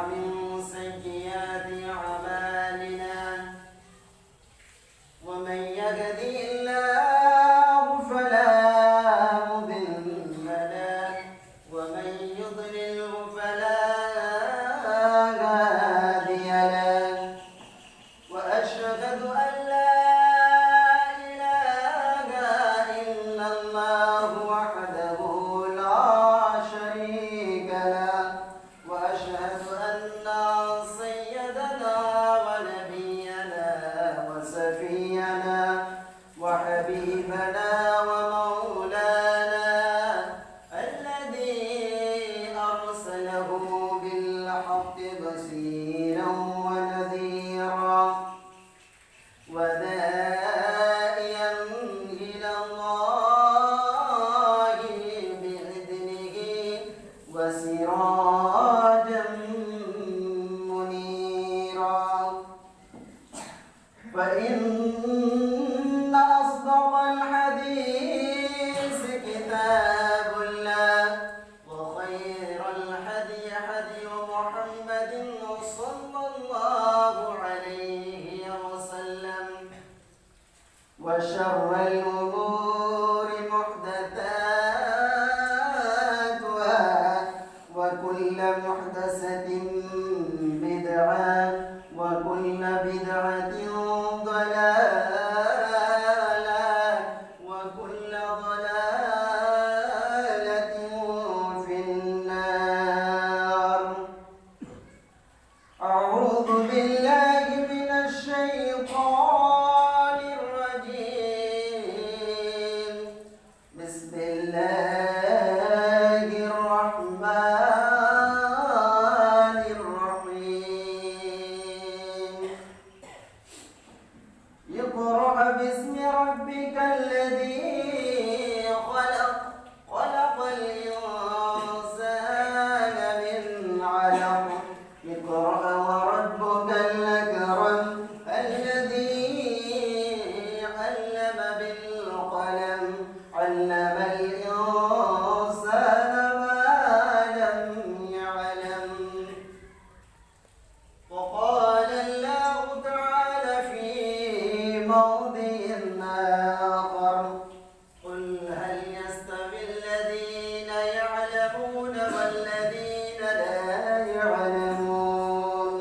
ومن سيئات أعمالنا ومن يهده الله فلا مضل له ومن يضلله فلا هادي له وأشهد أن لا إله إلا الله وحده لا شريك له وأشهد أن سيدنا ونبينا وسفينا وحبيبنا ومولانا الذي أرسله بالحق بشيرا ونذيرا وداعيا إلى الله بإذنه وسراجا منيرا فإن أصدق الحديث كتاب الله وخير الهدي هدي محمد صلى الله عليه وسلم وشر الأمور محدثاتها وكل محدثة بدعة وكل بدعة ضلالة وكل ضلالة في النار. أعوذ بالله من الشيطان الرجيم. بسم الله الرحمن الرحيم. اقرأ باسم ربك الذي خلق خلق الإنسان من علق اقرأ وربك الأكرم الذي علم بالقلم علم الإنسان ما لم يعلم. وقال الله تعالى في موضع آخر قل هل يستوي الذين يعلمون والذين لا يعلمون.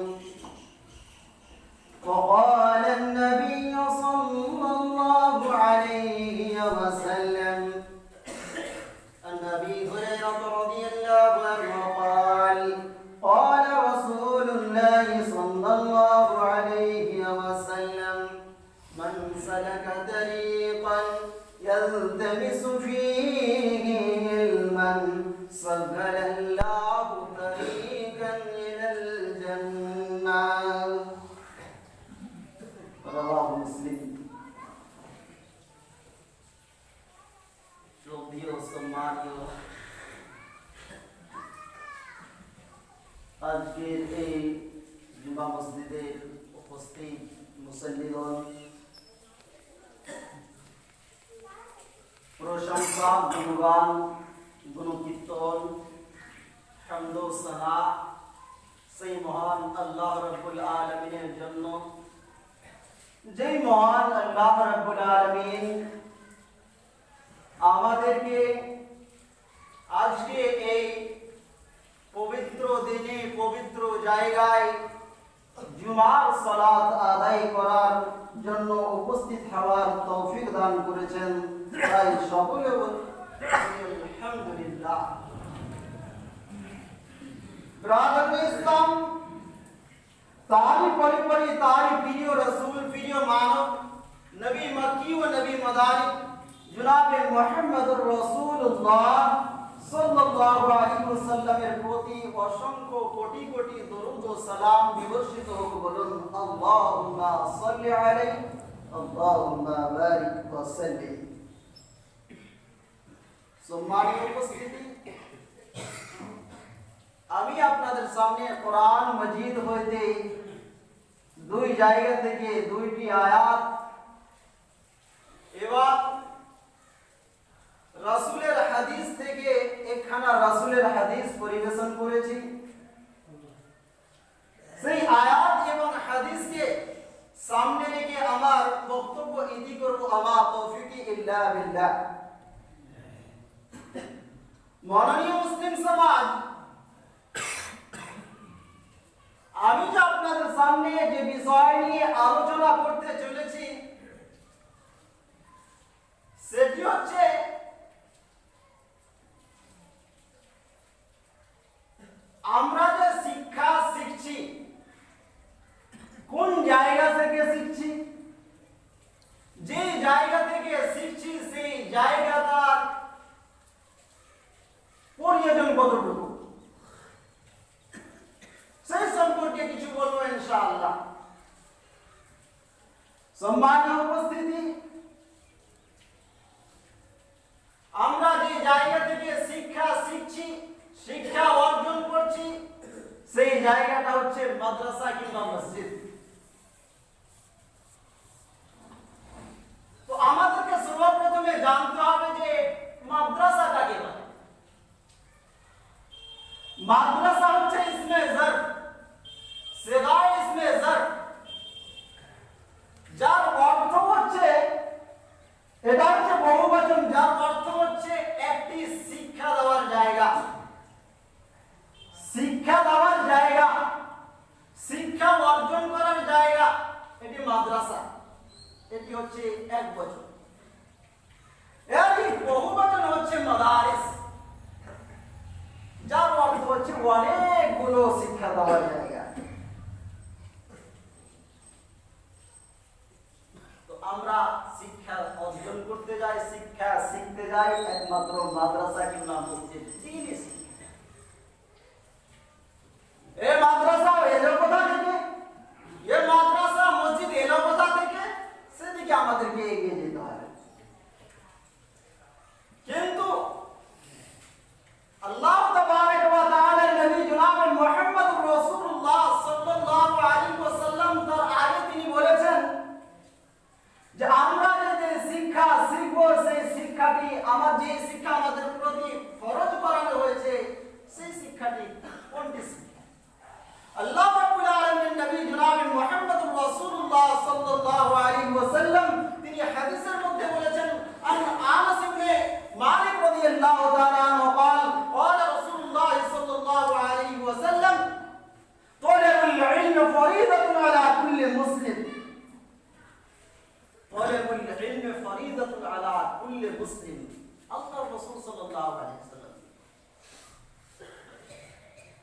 وقال النبي صلى الله عليه وسلم عن أبي هريرة رضي الله عنه قال قال رسول الله صلى الله عليه وسلم من سلك طريقا يلتمس فيه علما سهل الله طريقا إلى الجنة. رواه مسلم. শ্রদ্ধেয় সম্মানীয় আজকের এই জুমা মসজিদের উপস্থিত মুসল্লিগণ, প্রশংসা গুণগান গুণকীর্তন হামদ ও সানা সেই মহান আল্লাহ রাব্বুল আলামিনের জন্য, যেই মহান আল্লাহ রাব্বুল আলামিন আমাদেরকে আজকে এই পবিত্র দিনে পবিত্র জায়গায় জুমার সালাত আদায় করার জন্য উপস্থিত হওয়ার তৌফিক দান করেছেন। তাই সকলে আলহামদুলিল্লাহ। ব্রাদার ইসলাম, তারই পরিপরি তারই প্রিয় রসুল, প্রিয় মানব, নবী মক্কি ও নবী মদানি জনাবে মুহাম্মদুর রাসূলুল্লাহ সাল্লাল্লাহু আলাইহি ওয়াসাল্লামের প্রতি অসংখ্য কোটি কোটি দরুদ ও সালাম বিবর্ষিত হোক। বলুন আল্লাহুম্মা সাল্লি আলাইহি আল্লাহুম্মা বারিক ওয়া সাল্লিম। সম্মানিত উপস্থিতি, আমি আপনাদের সামনে কোরআন মজিদ হইতে দুই জায়গা থেকে দুইটি আয়াত এবং রাসূলের হাদিস থেকে একখানা রাসূলের হাদিস পরিবেশন করেছি। জায়গা। মাননীয় মুসলিম সমাজ, আমি যে আপনাদের সামনে যে বিষয় নিয়ে আলোচনা করতে চলেছি সেটি হচ্ছে আমরা যে শিক্ষা শিখছি কোন জায়গা থেকে শিখছি, যে জায়গা থেকে শিখছি সেই জায়গাটার প্রয়োজন কতটুকু সেই সম্পর্কে কিছু বলবো ইনশাআল্লাহ। সম্মানীয় উপস্থিতি, আমরা যে জায়গা থেকে শিক্ষা শিখছি, শিক্ষা অর্জন করছি, সেই জায়গাটা হচ্ছে মাদ্রাসা কিংবা মসজিদ। তো আমাদেরকে সর্বপ্রথমে জানতে হবে যে মাদ্রাসা কাকে বলে। মাদ্রাসা হচ্ছে ইসমে জর্ফ, সিগায়ে ইসমে জর্ফ, যার অর্থ হচ্ছে, এটা হচ্ছে বহুবচন, যার অর্থ হচ্ছে একটি শিক্ষা দেওয়ার জায়গা। শিক্ষা দেওয়ার জায়গা, শিক্ষা অর্জন করার জায়গা, এটি মাদ্রাসা। এটি হচ্ছে এক বচন। এটি বহুবচন হচ্ছে মাদারিস, যার অর্থ হচ্ছে অনেকগুলো শিক্ষা দেওয়ার জায়গা। তো আমরা শিক্ষা অর্জন করতে যাই, শিক্ষা শিখতে যাই একমাত্র মাদ্রাসা কিংবা মসজিদ। এ মাদ্রাসা এলো কোথা থেকে, এ মাদ্রাসা মসজিদ এলো কোথা থেকে, সেদিকে আমাদেরকে এগিয়ে যেতে হবে। কিন্তু আল্লাহ তাবারক ওয়া তাআলার নবী জনাব মুহাম্মদুর রাসূলুল্লাহ সাল্লাল্লাহু আলাইহি ওয়াসাল্লাম তার আগে তিনি বলেছেন যে আমরা যে শিক্ষা শিখব সেই শিক্ষাটি, যে শিক্ষা আমাদের প্রতি ফরজ করানো হয়েছে সেই শিক্ষাটি কোনটি শিক্ষা? আল্লাহ রাব্বুল আলামিন নবী জনাব মুহাম্মদুর রাসূলুল্লাহ সাল্লাল্লাহু আলাইহি ওয়াসাল্লাম তিনি হাদিসের মধ্যে বলেছেন, আনাস ইবনে মালিক রাদিয়াল্লাহু তাআলা আনহু قال قال رسول الله صلى الله عليه وسلم طلب العلم فريضة على كل مسلم طلب العلم فريضة على كل مسلم الله الرسول صلى الله عليه وسلم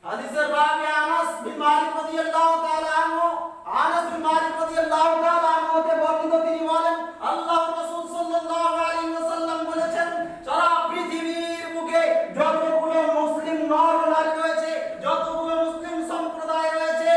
হাদিসের রাবি আনাস বিন মালিক রাদিয়াল্লাহু তাআলা আনহু, আনাস বিন মালিক রাদিয়াল্লাহু তাআলা আনহু তে বর্ণিত, তিনি বলেন আল্লাহর রাসূল সাল্লাল্লাহু আলাইহি ওয়াসাল্লাম বলেছেন, সারা পৃথিবীর বুকে যতগুলো মুসলিম নর ও নারী রয়েছে, যতগুলো মুসলিম সম্প্রদায় রয়েছে,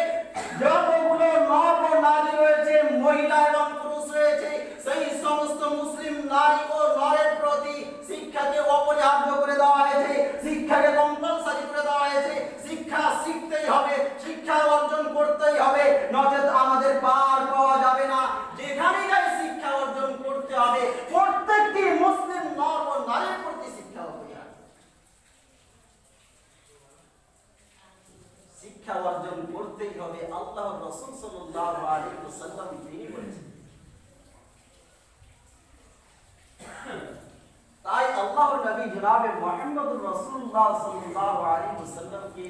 যতগুলো নর ও নারী রয়েছে, মহিলা এবং পুরুষ রয়েছে, সেই সমস্ত মুসলিম নারী ও নরের প্রতি শিক্ষাকে অপরিহার্য করে দেওয়া হয়েছে, শিক্ষাকে কম্পালসারি করে দেওয়া হয়েছে। শিক্ষা শিখতেই হবে, শিক্ষা অর্জন করতেই হবে, নচেত আমাদের পার পাওয়া যাবে না। যেখানে যাই শিক্ষা অর্জন করতে হবে, প্রত্যেকটি মুসলিম নর ও নারীর প্রতি শিক্ষা অপরিহার্য। শিক্ষা অর্জন করতেই হবে, আল্লাহর রাসূল সাল্লাল্লাহু আলাইহি ওয়াসাল্লাম তিনি বলেছেন। তাই আল্লাহর নবী জনাবে মুহাম্মদুর রাসূলুল্লাহ সাল্লাল্লাহু আলাইহি ওয়াসাল্লামকে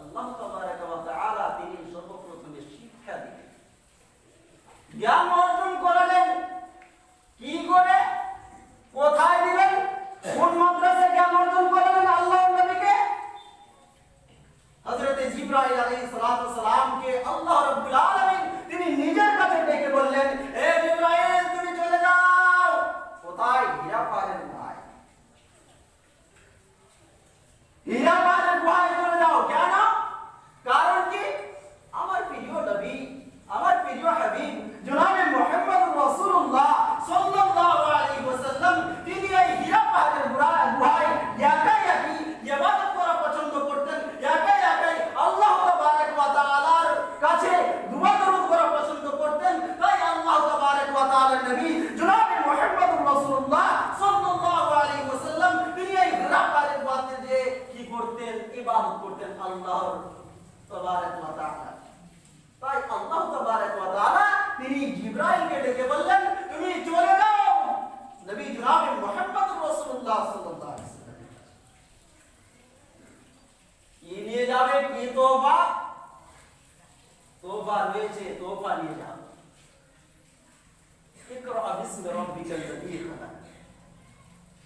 আল্লাহ তাবারক ওয়া তাআলা তিনি সর্বপ্রথমে শিক্ষা দিলেন, জ্ঞান অর্জন করালেন। কি করে, কোথায় দিলেন, কোন মাদ্রাসায় জ্ঞান অর্জন করালেন আল্লাহর নবীকে? হযরত জিবরাইল আলাইহিস সালাতু ওয়াস সালামকে আল্লাহ রাব্বুল আলামিন তিনি নিজের কাছে ডেকে বললেন, এ জিবরাইল তুমি চলে যাও কোথায়? হীরা পাহাড়ের গুহায়। হীরা পাহাড়ের গুহায় চলে যাও। কেন? কারণ কি? আমার প্রিয় নবী, আমার প্রিয় হাবিব জনাবে মুহাম্মদুর রাসূলুল্লাহ সাল্লাল্লাহু আলাইহি ওয়াসাল্লাম তিনি এই হীরা পাহাড়ের গুহায় একাই একাই ইবাদত করা পছন্দ করতেন, একাই একাই আল্লাহ তাবারক ওয়া তাআলার কাছে দুআ তোফা রয়েছে, তোফা নিয়ে যাও। ইকরা বিসমি রাব্বিকাল্লাযী খালাক,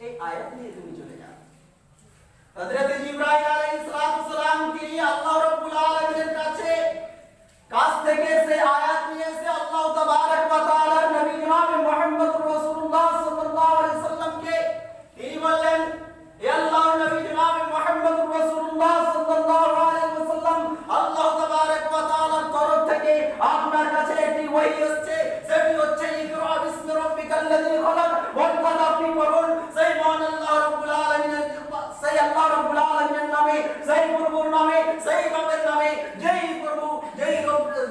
এই আয়াত নিয়ে তুমি চলে যাও। হযরত জিবরাইল আলাইহিস সালাম তিনি আল্লাহ রাব্বুল আলামিনের কাছ থেকে সে আয়াত নিয়ে এসে আল্লাহ তাবারক ওয়া তাআলা নবী জনাব মুহাম্মদুর রাসূলুল্লাহ সাল্লাল্লাহু আলাইহি সাল্লামকে তিনি বললেন, হে আল্লাহর নবী জনাব মুহাম্মদুর রাসূলুল্লাহ সাল্লাল্লাহু আলাইহি ওয়াসাল্লাম, আল্লাহ তাবারক ওয়া তাআলার তরফ থেকে আপনার কাছে একটি ওহী এসেছে, সেটি হচ্ছে ইকরা বিসমি রাব্বিকাল্লাযী খালাক। অর্থাৎ আপনি পড়ুন সেই মহান আল্লাহ রাব্বুল আলামিনের, সেই আল্লাহ রাব্বুল আলামিনের নামে, সেই প্রভুর নামে, সেই রবের নামে, যেই প্রভু,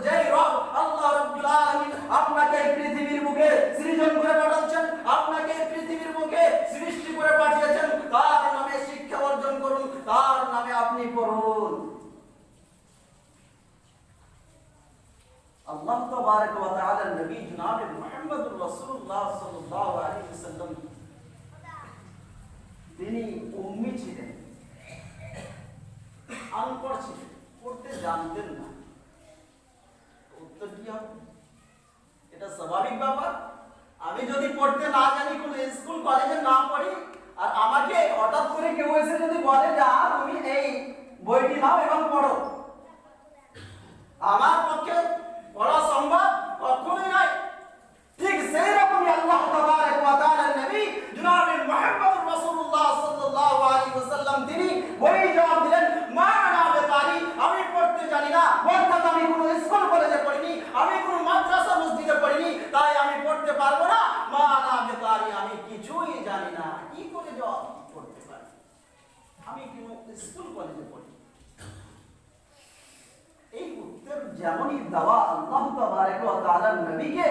যেই রব আল্লাহ রাব্বুল আলামিন আপনাকে পৃথিবীর বুকে সৃজন করে পাঠাচ্ছেন, আপনাকে পৃথিবীর বুকে সৃষ্টি করে পাঠিয়েছেন, তার নামে শিক্ষা অর্জন করুন, তার নামে আপনি পড়ুন। আল্লাহ তাবারক ওয়া তাআলা নবী জনাব মুহাম্মদুর রাসূলুল্লাহ সাল্লাল্লাহু আলাইহি ওয়াসাল্লাম তিনি উম্মি ছিলেন, আনপড় ছিলেন, পড়তে জানতেন না। উত্তর কি হবে? এটা স্বাভাবিক ব্যাপার। আমি যদি পড়তে না জানি, কোন স্কুল কলেজে না পড়ি, আর আমাকে হঠাৎ করে কেউ এসে যদি বলে যে তুমি এই বইটি নাও এবং পড়ো, আমার পক্ষে পড়া সম্ভব কখনোই নয়। ঠিক সেই রকমই আল্লাহ তাবারক ওয়া তাআলা নবী জনাব মুহাম্মদুর রাসূলুল্লাহ সাল্লাল্লাহু আলাইহি ওয়াসাল্লাম তিনি ওই জবাব দিলেন, মা আনা বিকারি, আমি পড়তে জানি না। অর্থাৎ আমি কোনো স্কুল কলেজে পড়িনি, আমি কোনো মাদ্রাসা মসজিদে পড়িনি, তাই আমি পড়তে পারবো না। মা আনা বিকারি, আমি কিছুই জানি না, কি করে জবাব পড়তে পারি? আমি কোনো স্কুল কলেজে পড়ি। এই উত্তর যেমনই দেওয়া আল্লাহ তাবারক ওয়া তাআলা নবীকে,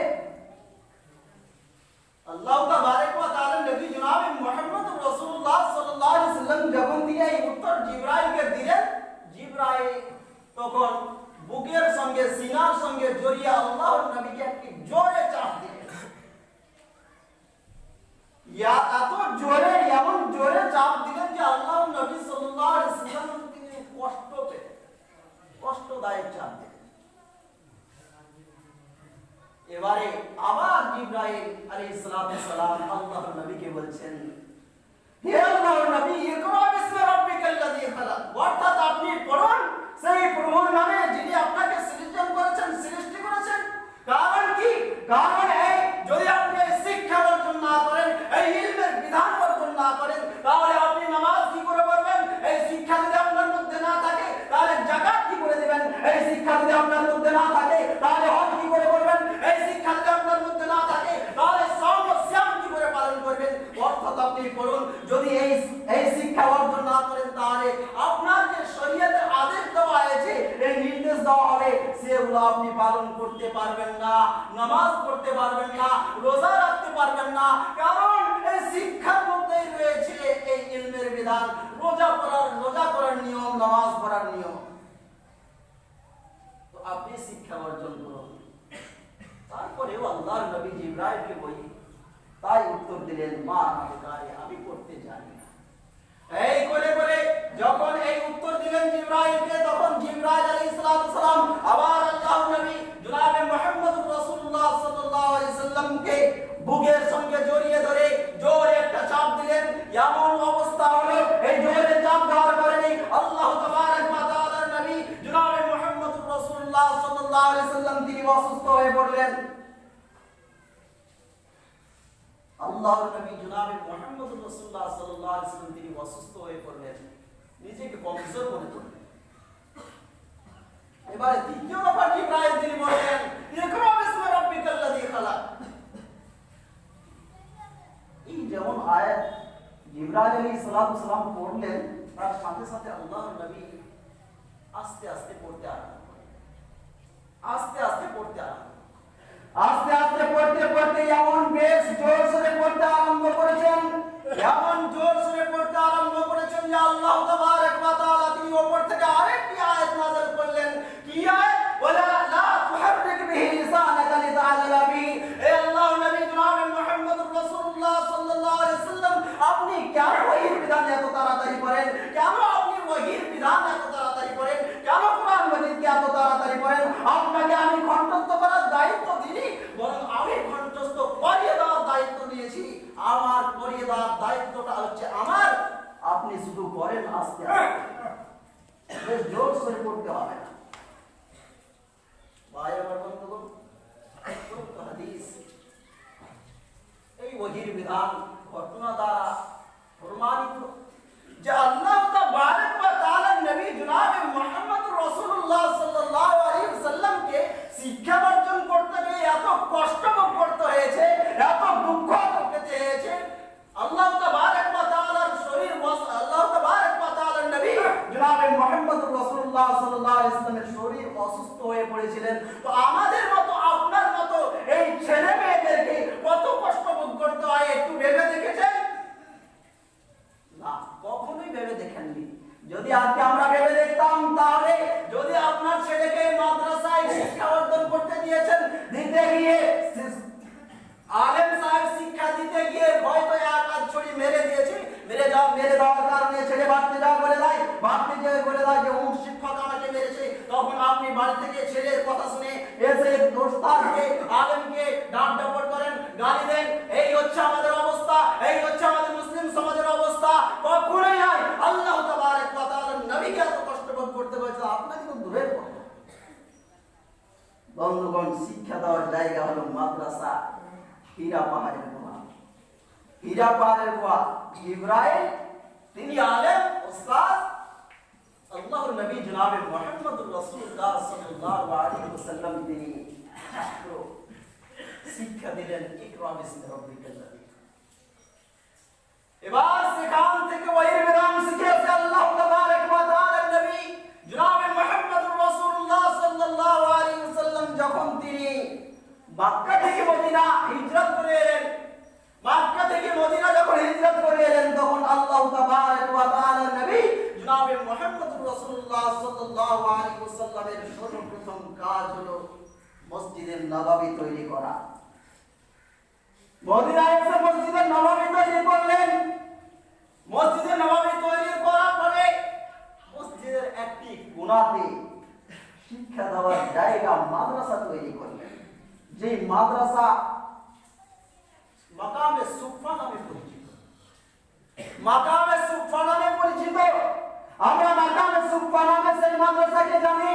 আল্লাহ তাবারক ওয়া তাআলা নবী জনাব মুহাম্মদুর রাসূলুল্লাহ সাল্লাল্লাহু আলাইহি ওয়াসাল্লাম যখন দিয়ে এই উত্তর জিবরাইলকে দিলেন, জিবরাইল তখন বুকের সঙ্গে সিনার সঙ্গে জড়িয়ে আল্লাহর নবীকে একটি জোরে চাপ দিলেন। এত জোরে, এমন জোরে চাপ দিলেন যে আল্লাহর নবী সাল্লাল্লাহু আলাইহি ওয়াসাল্লাম তিনি কষ্ট পেলেন, কষ্টদায়ক চাপ দিলেন। এবারে আবার জিবরাইল আলাইহিস সালাম আল্লাহর নবীকে বলছেন, হে আল্লাহর নবী, ইকরা বিসমি রাব্বিকাল্লাযী খালাক, অর্থাৎ আপনি পড়ুন সেই প্রভুর নামে যিনি আপনাকে সৃজন করেছেন, সৃষ্টি করেছেন। কারণ কি? কারণ এই যদি আপনি শিক্ষা অর্জন না করেন, এই ইলমের বিধান অর্জন না করেন, তাহলে আপনি নামাজ কি করে পড়বেন? এই শিক্ষা যদি আপনার মধ্যে না থাকে, তাহলে যাকাত কি করে দিবেন? এই শিক্ষা যদি আপনার মধ্যে না থাকে, তাহলে হজ কি করে করবেন? এই শিক্ষা যদি আপনার মধ্যে না থাকে, তাহলে সাওম ও সিয়াম কি করে পালন করবেন? অর্থাৎ আপনি পড়ুন, যদি এই শিক্ষা অর্জন না করেন, তাহলে আপনার যে শরীয়তের আদেশ দেওয়া হয়েছে, এই নির্দেশ দেওয়া হবে, সেগুলো আপনি পালন করতে পারবেন না, নামাজ পড়তে পারবেন না, রোজা রাখতে পারবেন না। কারণ এই শিক্ষার মধ্যেই রয়েছে এই ইলমের বিধান, রোজা করার নিয়ম, নামাজ পড়ার নিয়ম। তো আপনি শিক্ষা অর্জন করুন। তারপরেও আল্লাহর নবী জিবরাইলকে বলি, তাই উত্তর দিলেন, মা বিকারি, আমি পড়তে জানি না। এই করে করে যখন এই উত্তর দিলেন জিবরাইলকে, তখন জিবরাইল আলাইহিস সালাম আবার আল্লাহর নবী জনাব মুহাম্মদুর রাসূলুল্লাহ সাল্লাল্লাহু আলাইহি সাল্লামকে বুকের সঙ্গে জড়িয়ে ধরে জোরে একটা চাপ দিলেন। এমন অবস্থা হলো, এই জোরে চাপ দেওয়ার কারণে আল্লাহ তাবারক ওয়া তাআলার নবী জনাব মুহাম্মদুর রাসূলুল্লাহ সাল্লাল্লাহু আলাইহি সাল্লাম তিনি অসুস্থ হয়ে পড়লেন। আল্লাহর নবী জনাব মুহাম্মদুর রাসূলুল্লাহ সাল্লাল্লাহু আলাইহি সাল্লাম তিনি অসুস্থ হয়ে পড়লেন, নিজেকে কমজোর মনে করলেন। এবারে দ্বিতীয় দফা জিবরাইল তিনি বললেন, ইকরা বিসমি রাব্বিকাল্লাযী খালাক। এই যেমন আয়াত জিবরাইল আলাইহিস সালাম পড়লেন, তার সাথে সাথে আল্লাহর নবী আস্তে আস্তে পড়তে আরম্ভ করলেন, আস্তে আস্তে পড়তে আরম্ভ, আস্তে আস্তে পড়তে পড়তে এমন বেশ জোর সরে পড়তে আরম্ভ করেছেন, এমন জোর সরে পড়তে আরম্ভ করেছেন যে আল্লাহ তাবারক ওয়া তাআলা তিনি উপর থেকে আরেকটি আয়াত নাযিল করলেন। কি আয়াত? ওয়ালা লা তুহাররিক বিহি লিসানাকা লিতাআলা বিহি। হে আল্লাহর নবী জনাব মুহাম্মদুর রাসূলুল্লাহ সাল্লাল্লাহু আলাইহি সাল্লাম, আপনি কেন ওহীর বিধান এত তাড়াতাড়ি পড়েন? কেন আপনি ওহীর বিধান এত তাড়াতাড়ি পড়েন? কেন কোরআন মাজিদ আপনি শুধু পড়েন আস্তে আস্তে, বেশ জোর সরে পড়তে হবে না। ভাই আমার বন্ধুগণ, হাদিস এই ওহির বিধান ঘটনা দ্বারা প্রমাণিত যে আল্লাহ তাবারক ওয়া তাআলা নবী জনাবে মুহাম্মদ রাসূলুল্লাহ সাল্লাল্লাহু আলাইহি ওয়াসাল্লাম কে শিক্ষা অর্জন করতে গিয়ে এত কষ্ট ভোগ করতে হয়েছে, এত দুঃখ ভোগ করতে হয়েছে। আল্লাহ তাবারক ওয়া তাআলার শরীর, আল্লাহ তাবারক ওয়া তাআলার নবী জনাবে মুহাম্মদ রাসূলুল্লাহ সাল্লাল্লাহু আলাইহি ওয়াসাল্লামের শরীর অসুস্থ হয়ে পড়েছিলেন। তো আমাদের মতো, আপনার মতো এই ছেলে মেয়েদেরকে কত কষ্ট ভোগ করতে হয় একটু ভেবে দেখেছেন? না, কখনোই ভেবে দেখেননি। যদি আজকে আমরা ভেবে দেখতাম, তাহলে যদি আপনার ছেলেকে মাদ্রাসায় শিক্ষা অর্জন করতে দিয়েছেন, দিতে গিয়ে আলেম সাহেব শিক্ষা দিতে গিয়ে হয়তো এক আধ ছড়ি মেরে দিয়েছে, মেরে দেওয়ার কারণে ছেলে ভাবতে যাওয়া বলে দেয়, ভাবতে যেয়ে বলে দেয় যে অমুক শিক্ষক আমাকে মেরেছে, তখন আপনি বাড়ি থেকে ছেলের কথা শুনে এসে দোস্তারকে, আলেমকে ডাঁট ডাপট করেন, গালি দেন। এই হচ্ছে আমাদের অবস্থা, এই হচ্ছে আমাদের মুসলিম সমাজের অবস্থা। কখনোই নয়। আল্লাহ তাবারক ওয়া তাআলার নবীকে এত কষ্ট ভোগ করতে হয়েছে, আপনাকে তো দূরের কথা। বন্ধুগণ, শিক্ষা দেওয়ার জায়গা হলো মাদ্রাসা। হীরা পাহাড়ের গোয়া, হীরা পাহাড়ের গোয়া ইব্রাহিম, তিনি আলেম উস্তাদ, আল্লাহর নবী জনাবে মুহাম্মদুর রাসূলুল্লাহ সাল্লাল্লাহু আলাইহি ওয়াসাল্লাম তিনি ছাত্র শিক্ষা দিলেন, ইকরা বিসমি রাব্বিকাল্লাযী। এবার সেখান থেকে ওহির বিধান শিখেছে আল্লাহ তাবারক ওয়া তাআলার নবী জনাবে মুহাম্মদুর রাসূলুল্লাহ সাল্লাল্লাহু আলাইহি ওয়াসাল্লাম যখন তিনি মক্কা থেকে মদিনা হিজরত করে এলেন, মক্কা থেকে মদিনা যখন হিজরত করে এলেন, তখন আল্লাহ তাবারক ওয়া তাআলার নবী জনাবে মুহাম্মদুর রাসূলুল্লাহ সাল্লাল্লাহু আলাইহি ওয়াসাল্লামের সর্বপ্রথম কাজ হলো মসজিদে নববী তৈরি করা। মদিনায় এসে মসজিদে নববী তৈরি করলেন। মসজিদে নববী তৈরি করার পরে মসজিদের একটি কোণাতে শিক্ষা দেওয়ার জায়গা মাদ্রাসা তৈরি করলেন, যে মাদ্রাসা মাকামে সুফা নামে পরিচিত। মাকামে সুফা নামে পরিচিত। আমরা মাকামে সুফা নামে সেই মাদ্রাসাকে জানি,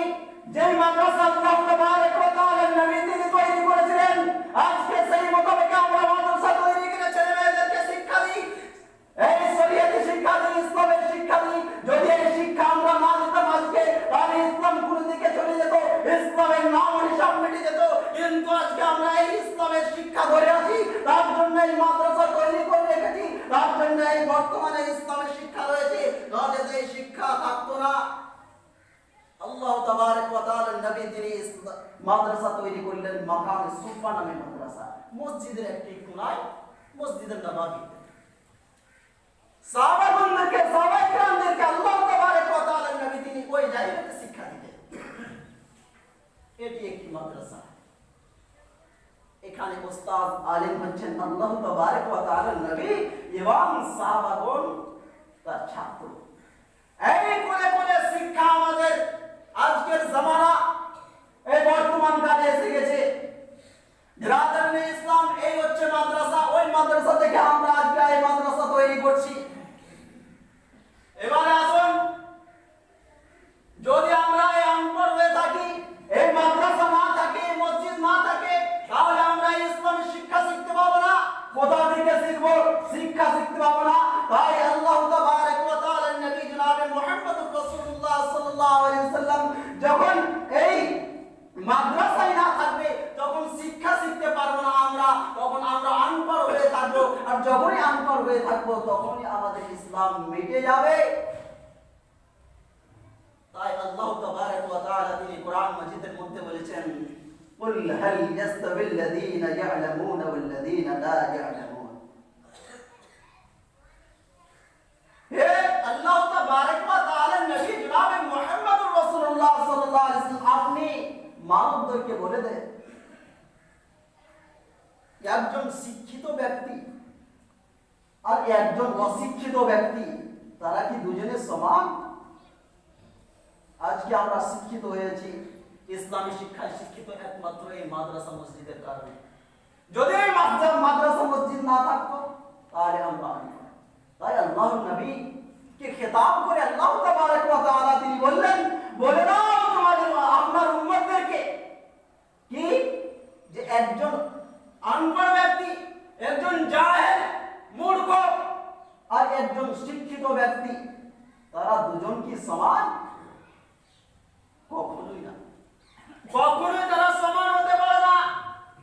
যে মাদ্রাসা আল্লাহ তাবারক ওয়া তাআলার নবী তিনি তৈরি করেছিলেন। আজকে সেই মোতাবেক আমরা মাদ্রাসা তৈরি করে ছেলে মেয়েদেরকে শিক্ষা দিই, এই শরীয়তের শিক্ষা দিই, ইসলামের শিক্ষা দিই। যদি এই শিক্ষা আমরা না দিতাম আজকে, তাহলে ইসলাম কোন দিকে চলে যেত, ইসলামের নাম হিসাব মিটে যেত। কিন্তু আজকে আমরা এই ইসলামের শিক্ষা ধরে আছি, তার জন্য এই মাদ্রাসা তৈরি করে রেখেছি, তার জন্য এই বর্তমানে ইসলামের শিক্ষা রয়েছে। নচেত এই শিক্ষা থাকতো না। আল্লাহ তাবারক ওয়া তাআলার নবী তিনি মাদ্রাসা তৈরি করলেন, মাকামে সুফা নামে মাদ্রাসা, মসজিদের একটি কোণায়, মসজিদের নববী। সাহাবাগণকে, সাহাবায়ে-কেরামদেরকে আল্লাহ তাবারক ওয়া তাআলার নবী তিনি ওই জায়গাতে শিক্ষা দিতেন। এটি একটি মাদ্রাসা। এখানে উস্তাদ আলেম হচ্ছেন আল্লাহ তাবারক ওয়া তাআলার নবী এবং সাহাবাগণ তার ছাত্র। এই কোলে কোলে শিক্ষা আমাদের আজকের জামানা, এই বর্তমান কালে এসে গেছে। বিরাদরানে ইসলাম, এই হচ্ছে মাদ্রাসা। ওই মাদ্রাসা থেকে আমরা আজকে এই মাদ্রাসা তৈরি করছি। এবারে আসুন, যদি আমরা এই অন্তর হয়ে থাকি, এই মাদ্রাসা না থাকে, মসজিদ না থাকে, তাহলে আমরা ইসলামের শিক্ষা শিখতে পাবো না। কোথা থেকে শিখবো? শিক্ষা শিখতে পাবো না। তাই আল্লাহ তাবারক ওয়া তাআলার নবী জনাবে মুহাম্মদুর রাসূলুল্লাহ সাল্লাল্লাহু আলাইহি ওয়াসাল্লাম যখন এই মাদ্রাসায় না থাকবে, তখন শিক্ষা শিখতে পারবো না আমরা, তখন আমরা আনপড় হয়ে থাকবো। আর যখনই আনপড় হয়ে থাকবো, তখনই আমাদের ইসলাম মিটে যাবে। তাই আল্লাহ তাবারক ওয়া তাআলা তিনি কোরআন মাজিদের মধ্যে বলেছেন, কুল হাল ইয়াস্তাবিল লাযীনা ইয়া'লামুনা ওয়াল লাযীনা লা ইয়া'লামুন। হে আল্লাহ তাবারক ওয়া তাআলার নবী জনাবে মুহাম্মদুর রাসূলুল্লাহ সাল্লাল্লাহু আলাইহি ওয়াসাল্লাম, আপনি মানবদেরকে বলে দেন, একজন শিক্ষিত ব্যক্তি আর একজন অশিক্ষিত ব্যক্তি, তারা কি দুজনে সমান? আজকে আমরা শিক্ষিত হয়েছি, ইসলামী শিক্ষায় শিক্ষিত একমাত্র এই মাদ্রাসা মসজিদের কারণে। যদি এই মাদ্রাসা মসজিদ না থাকতো, তাহলে আমরা তাই আল্লাহর নবী কে খেতাব করে আল্লাহ তাবারক ওয়া তাআলা তিনি বললেন, বলে দাও তোমাদের আপনার উম্মতদেরকে কি যে একজন আনপড় ব্যক্তি, একজন জাহেল মূর্খ আর একজন শিক্ষিত ব্যক্তি, তারা দুজন কি সমান? কখনোই না, কখনোই তারা সমান হতে পারে না।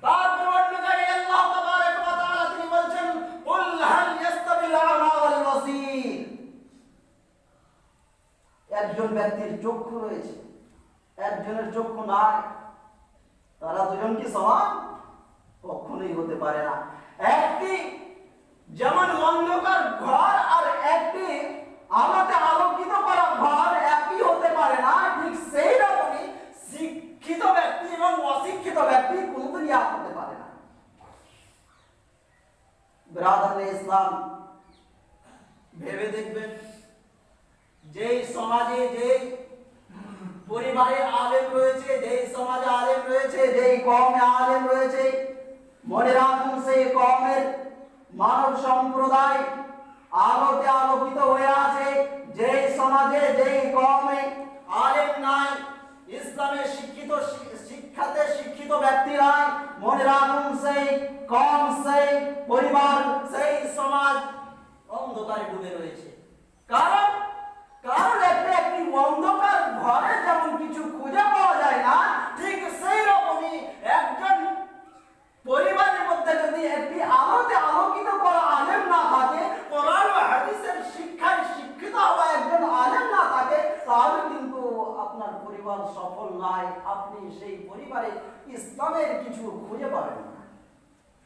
তারপর অন্য জায়গায় আল্লাহ তাবারক ওয়া তাআলা তিনি বলছেন, কুল হাল ইয়াস্তাবিল আ'মা ওয়াল বাসীর। একজন ব্যক্তির চক্ষু রয়েছে, একজনের চক্ষু নাই, তারা দুজন কি সমান? কখনোই হতে পারে না। একটি যেমন অন্ধকার ঘর আর একটি আলোতে আলোকিত করা ঘর একই হতে পারে না, ঠিক সেই রকমই শিক্ষিত ব্যক্তি এবং অশিক্ষিত ব্যক্তি কোনোদিনই এক হতে পারে না। ব্রাদার ইসলাম, ভেবে দেখবেন, যেই সমাজে যেই পরিবারে আলেম রয়েছে, যেই সমাজে আলেম রয়েছে, যেই কওমে আলেম রয়েছে, মনে রাখুন সেই কওমের মানব সম্প্রদায় আলোতে আলোকিত হয়ে আছে। যেই সমাজে যেই কওমে আলেম নাই, ইসলামের শিক্ষাতে শিক্ষিত ব্যক্তি নাই, মনে রাখুন সেই কওম, সেই পরিবার, সেই সমাজ অন্ধকারে ডুবে রয়েছে। কারণ একটি অন্ধকার ঘরে যেমন কিছু খুঁজে পাওয়া যায় না, ঠিক সেই রকমই একজন পরিবারের মধ্যে যদি একটি আলোতে আলোকিত করা আলেম না থাকে, কোরআন ও হাদিসের শিক্ষায় শিক্ষিত হওয়া একজন আলেম না থাকে, তাহলে কিন্তু আপনার পরিবার সফল নয়। আপনি সেই পরিবারে ইসলামের কিছু খুঁজে পাবেন না।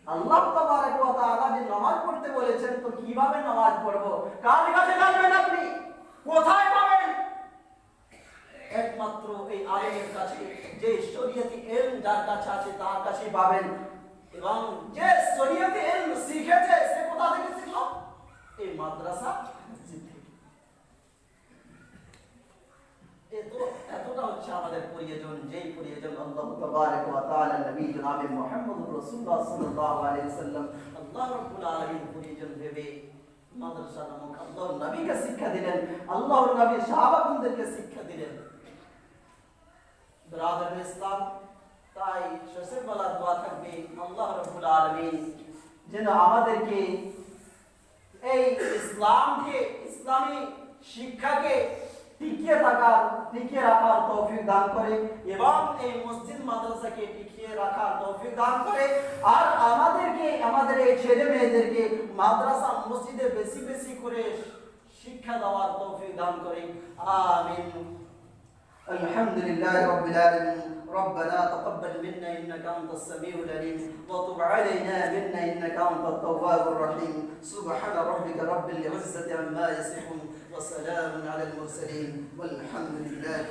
আল্লাহ তাবারক ওয়া তাআলা যে নামাজ পড়তে বলেছেন, তো কিভাবে নামাজ পড়বো? কার কাছে যাবেন আপনি? কোথায় পাবেন? একমাত্র এই আলেমের কাছে, যে শরীয়তি ইলম যার কাছে আছে তার কাছেই পাবেন। এবং যে শরীয়তি ইলম শিখেছে সে কোথা থেকে শিখলো? এই মাদ্রাসা মসজিদ থেকে। এতটা হচ্ছে আমাদের প্রয়োজন, যেই প্রয়োজন আল্লাহ তাবারক ওয়া তাআলা নবী জনাবে মুহাম্মদুর রাসূলুল্লাহ সাল্লাল্লাহু আলাইহি ওয়াসাল্লাম আল্লাহ রাব্বুল আলামিন প্রয়োজন ভেবে মাদ্রাসা নামক আল্লাহর নবীকে শিক্ষা দিলেন, আল্লাহর নবী সাহাবাগণদেরকে শিক্ষা দিলেন। ব্রাদার ইসলাম, তাই শেষের বেলা দোয়া থাকবে আল্লাহ রাব্বুল আলামিন যেন আমাদেরকে এই ইসলামকে, ইসলামী শিক্ষাকে টিকিয়ে রাখার তৌফিক দান করে এবং এই মসজিদ মাদ্রাসাকে টিকিয়ে রাখার তৌফিক দান করে। আর আমাদেরকে, আমাদের এই ছেলে মেয়েদেরকে মাদ্রাসা মসজিদে বেশি বেশি করে শিক্ষা দেওয়ার তৌফিক দান করে। আমিন। আলহামদুলিল্লাহি রাব্বিল আলামিন। ربنا تقبل منا إنك أنت السميع العليم وتب علينا منا إنك أنت التواب الرحيم. سبحان ربك رب العزة عما يصفون وسلام على المرسلين والحمد لله.